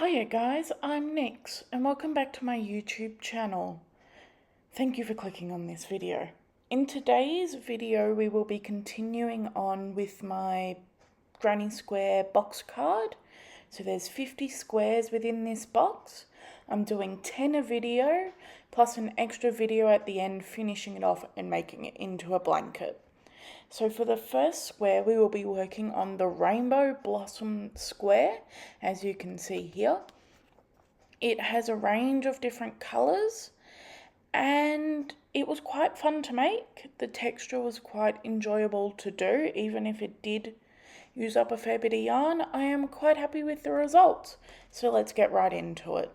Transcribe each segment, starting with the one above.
Hiya guys, I'm Nix and welcome back to my YouTube channel. Thank you for clicking on this video. In today's video we will be continuing on with my granny square box card. So there's 50 squares within this box. I'm doing 10 a video plus an extra video at the end, finishing it off and making it into a blanket. So for the first square, we will be working on the rainbow blossom square, as you can see here. It has a range of different colours and it was quite fun to make. The texture was quite enjoyable to do, even if it did use up a fair bit of yarn. I am quite happy with the results. So let's get right into it.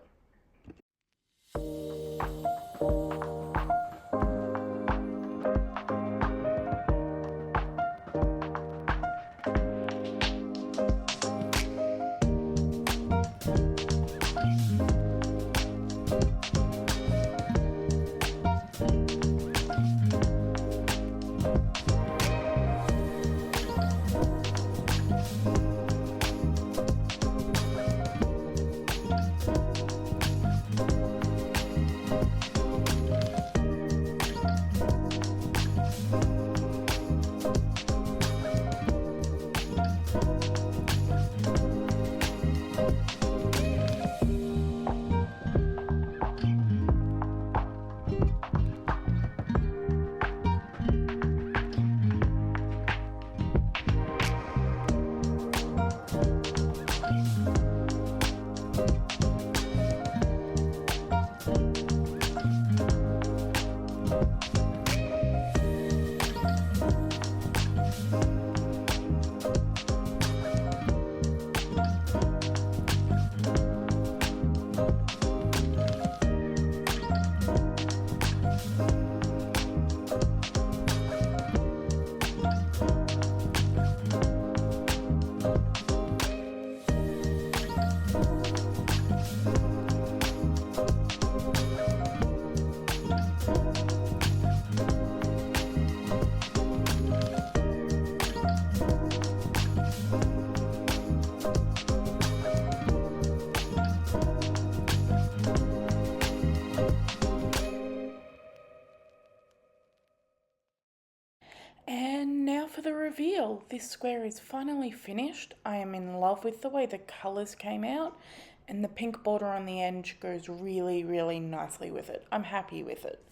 And now for the reveal. This square is finally finished. I am in love with the way the colours came out, and the pink border on the edge goes really, really nicely with it. I'm happy with it.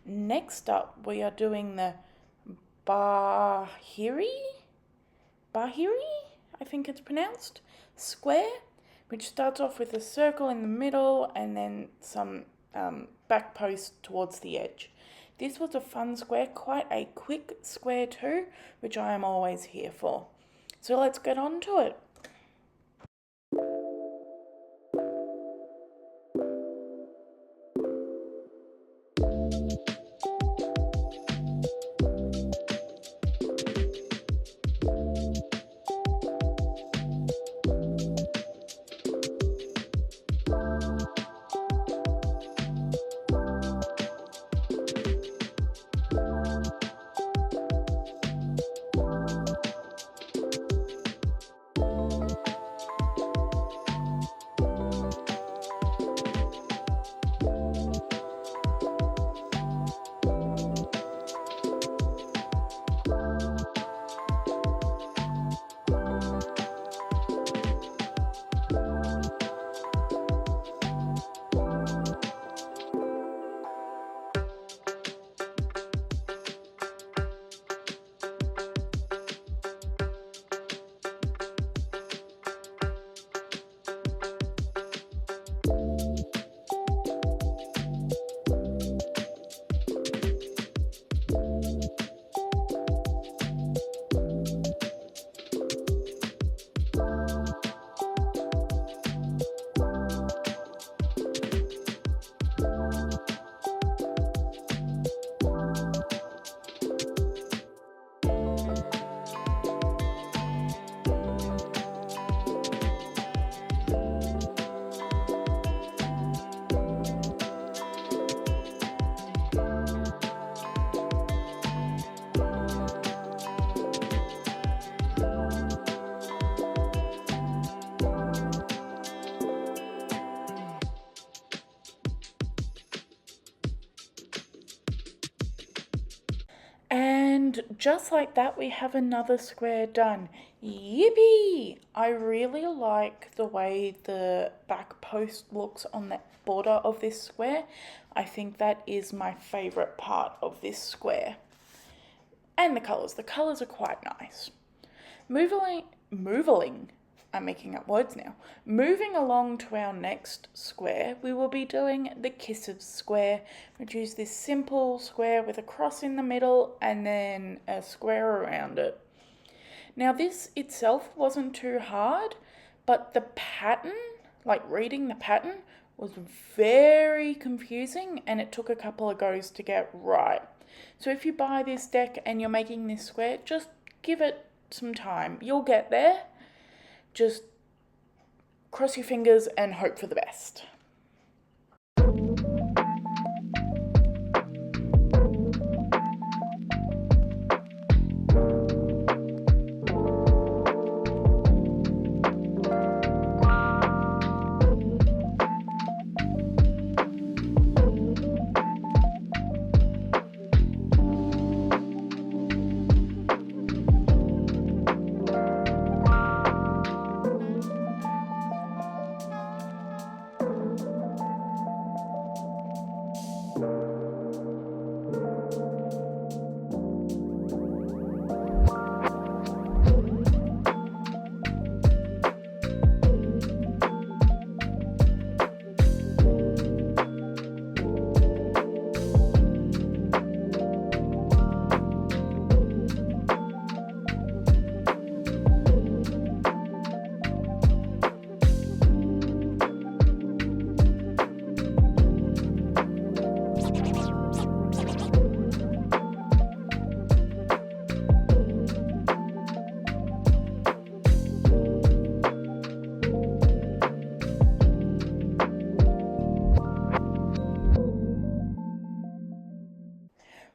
Next up, we are doing the Bahiri, I think it's pronounced, square, which starts off with a circle in the middle and then some back posts towards the edge. This was a fun square, quite a quick square too, which I am always here for. So let's get on to it. And just like that, we have another square done. Yippee! I really like the way the back post looks on the border of this square. I think that is my favourite part of this square. And the colours are quite nice. I'm making up words now. Moving along to our next square, we will be doing the Kisses square, which is this simple square with a cross in the middle and then a square around it. Now this itself wasn't too hard, but the pattern, like reading the pattern, was very confusing and it took a couple of goes to get right. So if you buy this deck and you're making this square, just give it some time. You'll get there. Just cross your fingers and hope for the best.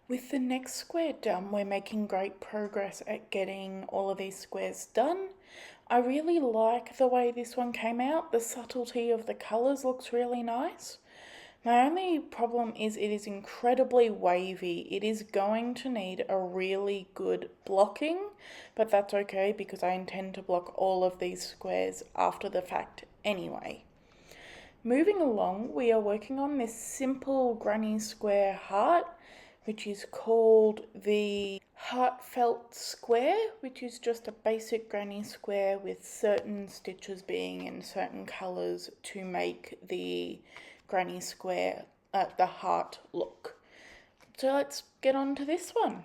With the next square done, we're making great progress at getting all of these squares done. I really like the way this one came out. The subtlety of the colours looks really nice. My only problem is it is incredibly wavy. It is going to need a really good blocking, but that's okay because I intend to block all of these squares after the fact anyway. Moving along, we are working on this simple granny square heart, which is called the Heartfelt Square, which is just a basic granny square with certain stitches being in certain colours to make the granny square, the heart look. So let's get on to this one.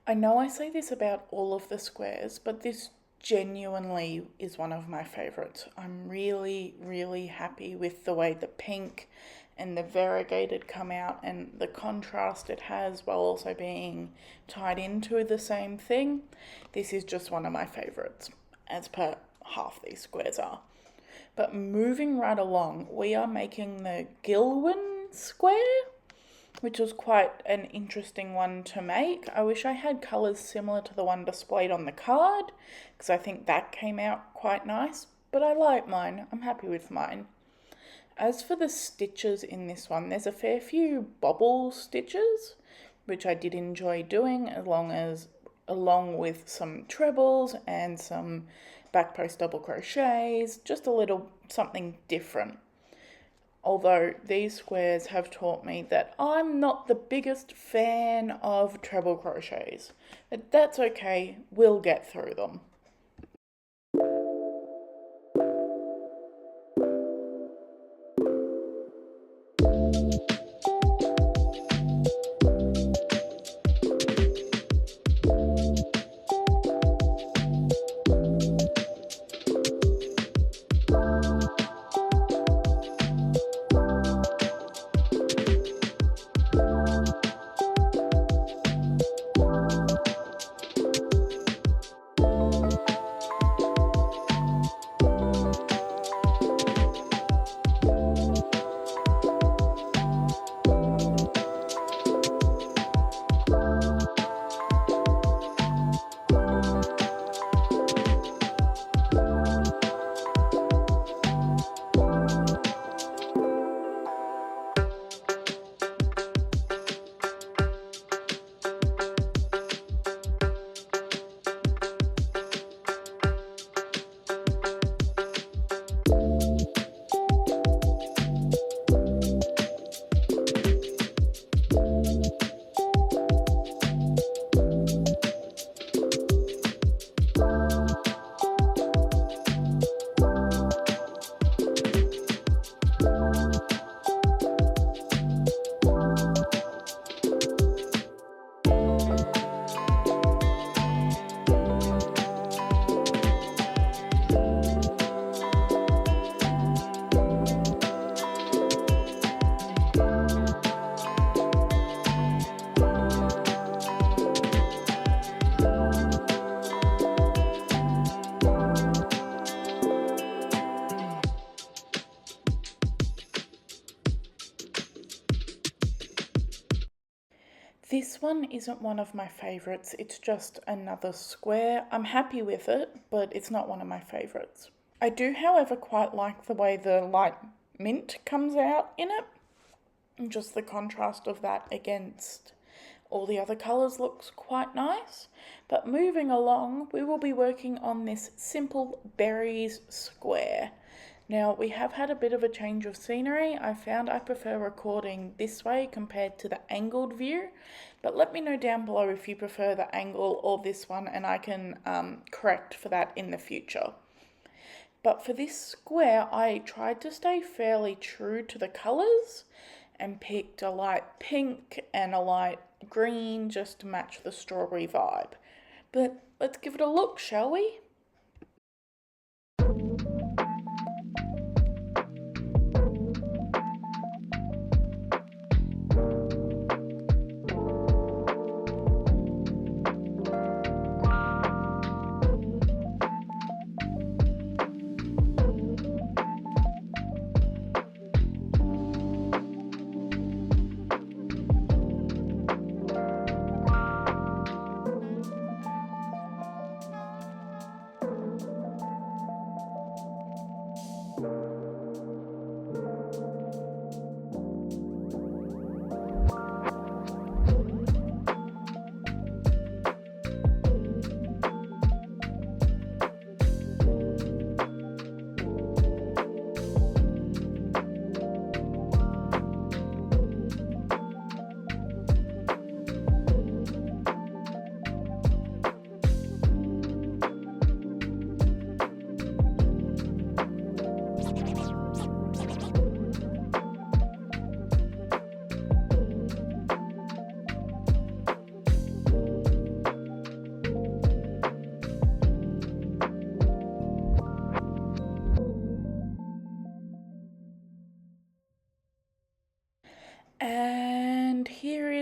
I know I say this about all of the squares, but this genuinely is one of my favourites. I'm really, really happy with the way the pink and the variegated come out and the contrast it has while also being tied into the same thing. This is just one of my favourites, as per half these squares are. But moving right along, we are making the Gilwyn square, which was quite an interesting one to make. I wish I had colours similar to the one displayed on the card, because I think that came out quite nice, but I like mine. I'm happy with mine. As for the stitches in this one, there's a fair few bobble stitches, which I did enjoy doing, along with some trebles and some back post double crochets, just a little something different. Although these squares have taught me that I'm not the biggest fan of treble crochets, but that's okay, we'll get through them. This one isn't one of my favourites, it's just another square. I'm happy with it, but it's not one of my favourites. I do, however, quite like the way the light mint comes out in it. And just the contrast of that against all the other colours looks quite nice. But moving along, we will be working on this simple berries square. Now, we have had a bit of a change of scenery. I found I prefer recording this way compared to the angled view, but let me know down below if you prefer the angle or this one, and I can correct for that in the future. But for this square, I tried to stay fairly true to the colours and picked a light pink and a light green just to match the strawberry vibe. But let's give it a look, shall we?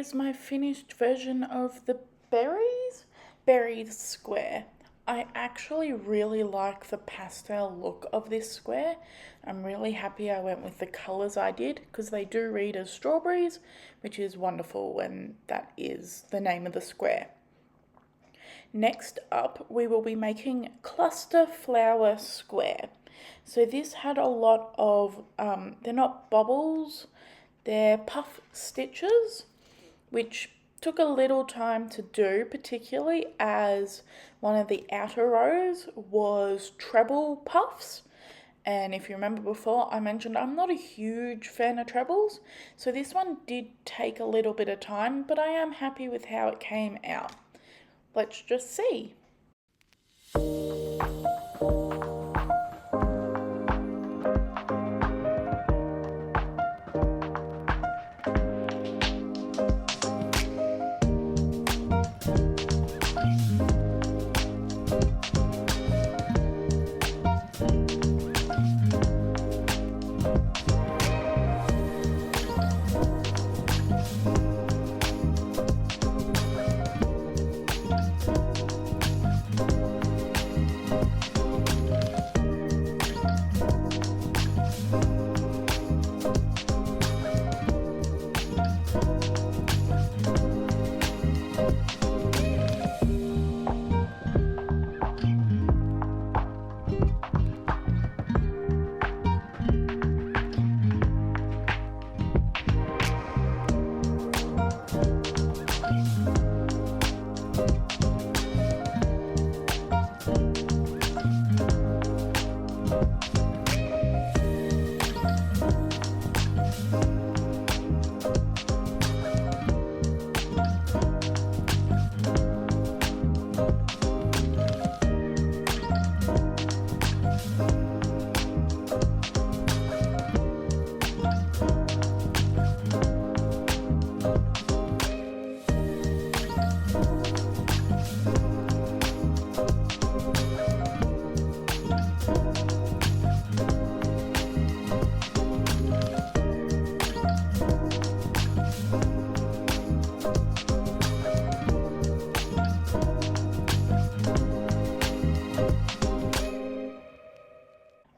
is my finished version of the berries square. I actually really like the pastel look of this square. I'm really happy I went with the colours I did because they do read as strawberries, which is wonderful, and that is the name of the square. Next up, we will be making cluster flower square. So this had a lot of, they're not bubbles, they're puff stitches, which took a little time to do, particularly as one of the outer rows was treble puffs. And if you remember before, I mentioned I'm not a huge fan of trebles, so this one did take a little bit of time, but I am happy with how it came out. Let's just see.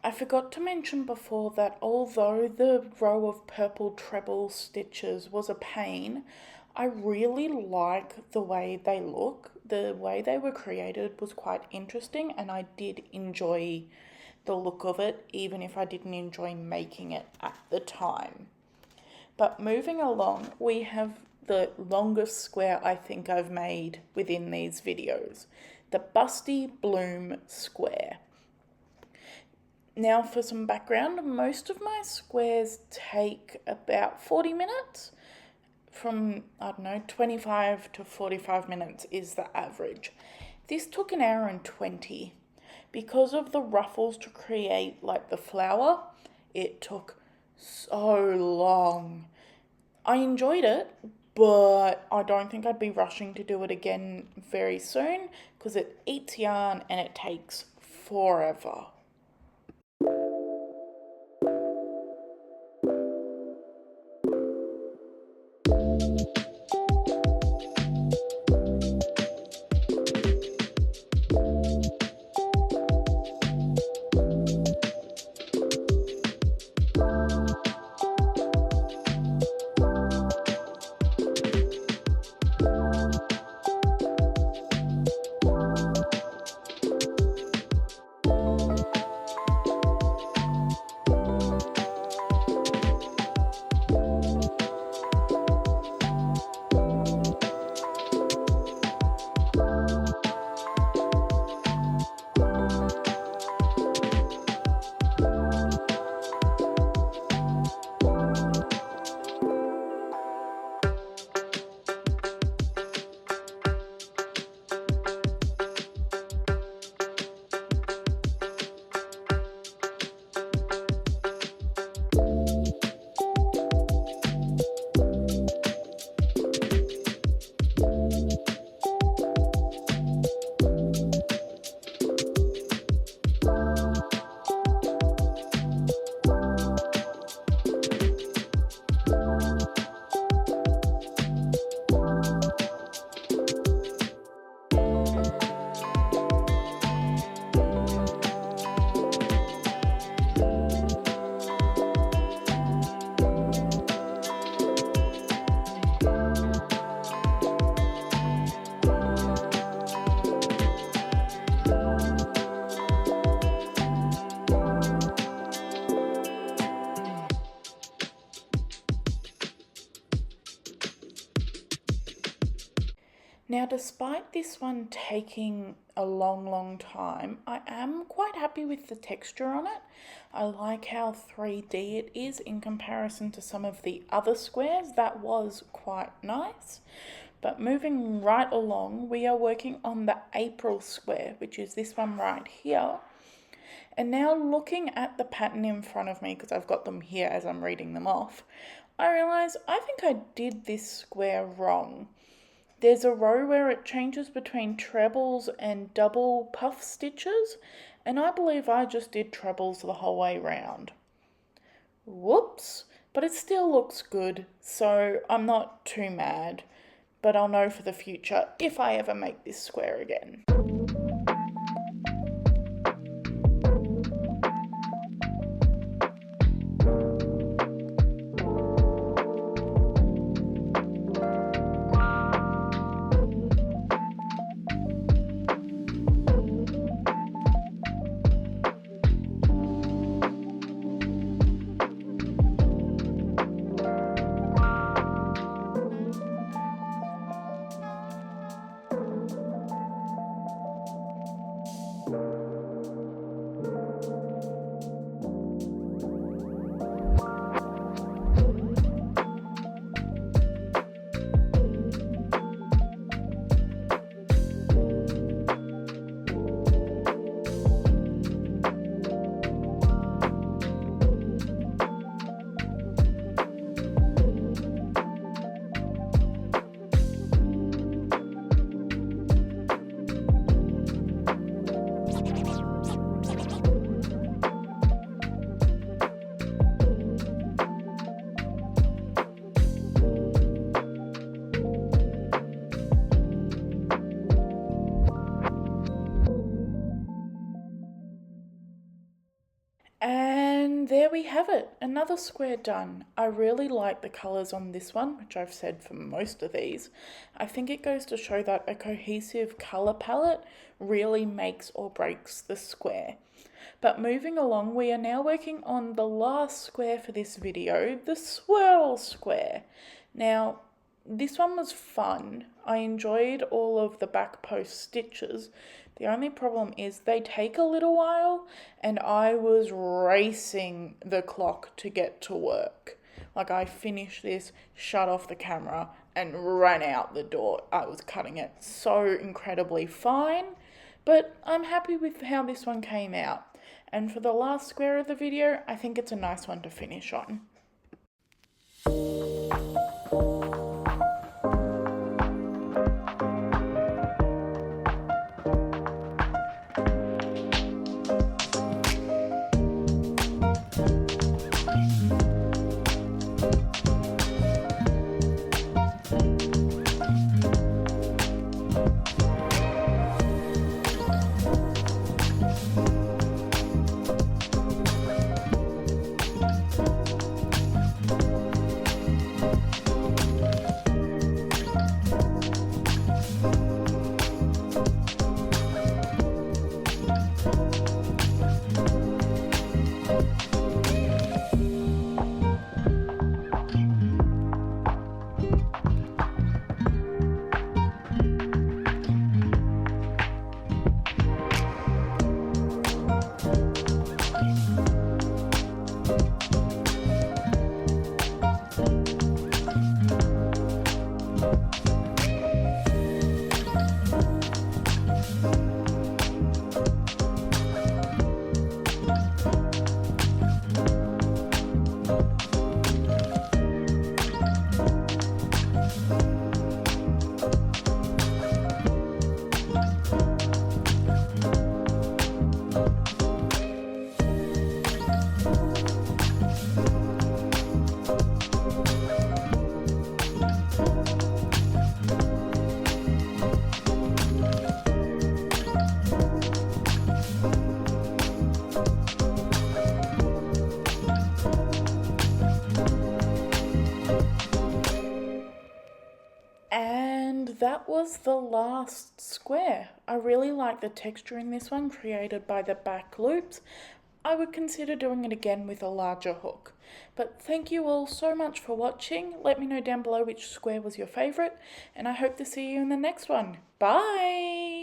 I forgot to mention before that although the row of purple treble stitches was a pain, I really like the way they look. The way they were created was quite interesting, and I did enjoy the look of it, even if I didn't enjoy making it at the time. But moving along, we have the longest square I think I've made within these videos, the Busty Bloom square. Now for some background, most of my squares take about 40 minutes. From, I don't know, 25 to 45 minutes is the average. This took an hour and 20. Because of the ruffles to create like the flower, it took so long. I enjoyed it, but I don't think I'd be rushing to do it again very soon because it eats yarn and it takes forever. Now, despite this one taking a long time, I am quite happy with the texture on it. I like how 3D it is in comparison to some of the other squares. That was quite nice. But moving right along, we are working on the April square, which is this one right here. And now looking at the pattern in front of me, because I've got them here as I'm reading them off, I realise I think I did this square wrong. There's a row where it changes between trebles and double puff stitches, and I believe I just did trebles the whole way round. Whoops, but it still looks good, so I'm not too mad, but I'll know for the future if I ever make this square again. And there we have it, another square done. I really like the colours on this one, which I've said for most of these. I think it goes to show that a cohesive colour palette really makes or breaks the square. But moving along, we are now working on the last square for this video, the swirl square. Now, this one was fun. I enjoyed all of the back post stitches. The only problem is they take a little while, and I was racing the clock to get to work. Like, I finished this, shut off the camera, and ran out the door. I was cutting it so incredibly fine, but I'm happy with how this one came out. And for the last square of the video, I think it's a nice one to finish on. And that was the last square. I really like the texture in this one created by the back loops. I would consider doing it again with a larger hook. But thank you all so much for watching. Let me know down below which square was your favourite, and I hope to see you in the next one. Bye!